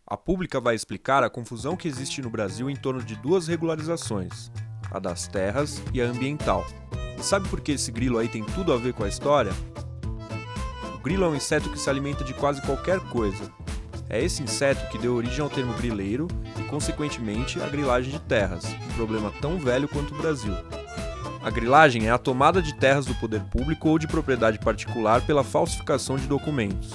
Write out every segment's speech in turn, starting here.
A pública vai explicar a confusão que existe no Brasil em torno de duas regularizações, a das terras e a ambiental. E sabe por que esse grilo aí tem tudo a ver com a história? O grilo é um inseto que se alimenta de quase qualquer coisa. É esse inseto que deu origem ao termo grileiro e, consequentemente, a grilagem de terras, um problema tão velho quanto o Brasil. A grilagem é a tomada de terras do poder público ou de propriedade particular pela falsificação de documentos.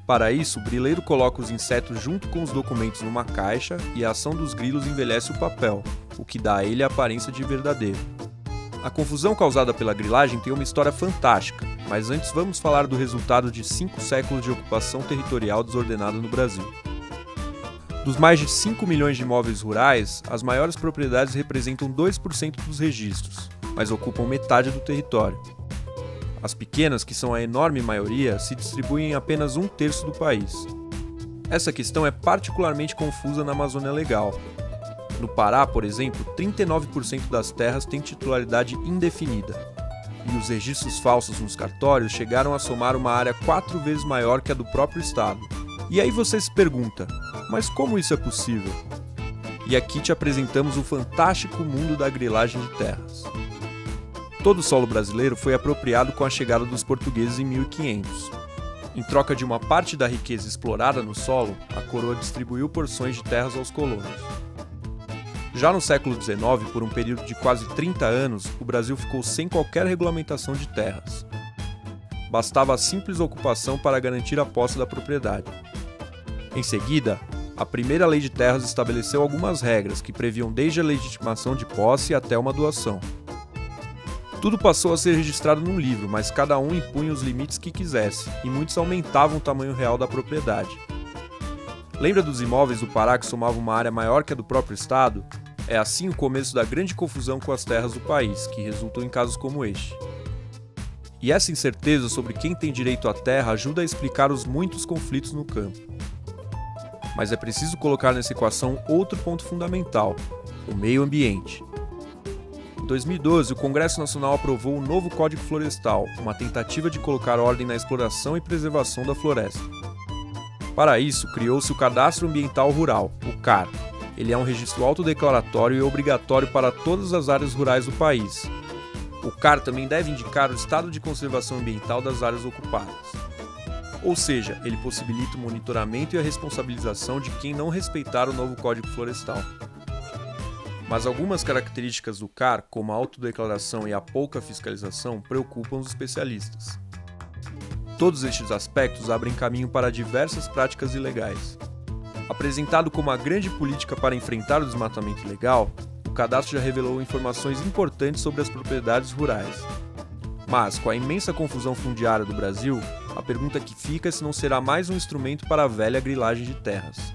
Para isso, o grileiro coloca os insetos junto com os documentos numa caixa e a ação dos grilos envelhece o papel, o que dá a ele a aparência de verdadeiro. A confusão causada pela grilagem tem uma história fantástica, mas antes vamos falar do resultado de 5 séculos de ocupação territorial desordenada no Brasil. Dos mais de 5 milhões de imóveis rurais, as maiores propriedades representam 2% dos registros, mas ocupam metade do território. As pequenas, que são a enorme maioria, se distribuem em apenas 1/3 do país. Essa questão é particularmente confusa na Amazônia Legal. No Pará, por exemplo, 39% das terras têm titularidade indefinida. E os registros falsos nos cartórios chegaram a somar uma área 4 vezes maior que a do próprio estado. E aí você se pergunta, mas como isso é possível? E aqui te apresentamos o fantástico mundo da grilagem de terras. Todo o solo brasileiro foi apropriado com a chegada dos portugueses em 1500. Em troca de uma parte da riqueza explorada no solo, a coroa distribuiu porções de terras aos colonos. Já no século XIX, por um período de quase 30 anos, o Brasil ficou sem qualquer regulamentação de terras. Bastava a simples ocupação para garantir a posse da propriedade. Em seguida, a primeira lei de terras estabeleceu algumas regras que previam desde a legitimação de posse até uma doação. Tudo passou a ser registrado num livro, mas cada um impunha os limites que quisesse, e muitos aumentavam o tamanho real da propriedade. Lembra dos imóveis do Pará que somavam uma área maior que a do próprio estado? É assim o começo da grande confusão com as terras do país, que resultou em casos como este. E essa incerteza sobre quem tem direito à terra ajuda a explicar os muitos conflitos no campo. Mas é preciso colocar nessa equação outro ponto fundamental: o meio ambiente. Em 2012, o Congresso Nacional aprovou o novo Código Florestal, uma tentativa de colocar ordem na exploração e preservação da floresta. Para isso, criou-se o Cadastro Ambiental Rural, o CAR. Ele é um registro autodeclaratório e obrigatório para todas as áreas rurais do país. O CAR também deve indicar o estado de conservação ambiental das áreas ocupadas. Ou seja, ele possibilita o monitoramento e a responsabilização de quem não respeitar o novo Código Florestal. Mas algumas características do CAR, como a autodeclaração e a pouca fiscalização, preocupam os especialistas. Todos estes aspectos abrem caminho para diversas práticas ilegais. Apresentado como a grande política para enfrentar o desmatamento ilegal, o cadastro já revelou informações importantes sobre as propriedades rurais. Mas, com a imensa confusão fundiária do Brasil, a pergunta que fica é se não será mais um instrumento para a velha grilagem de terras.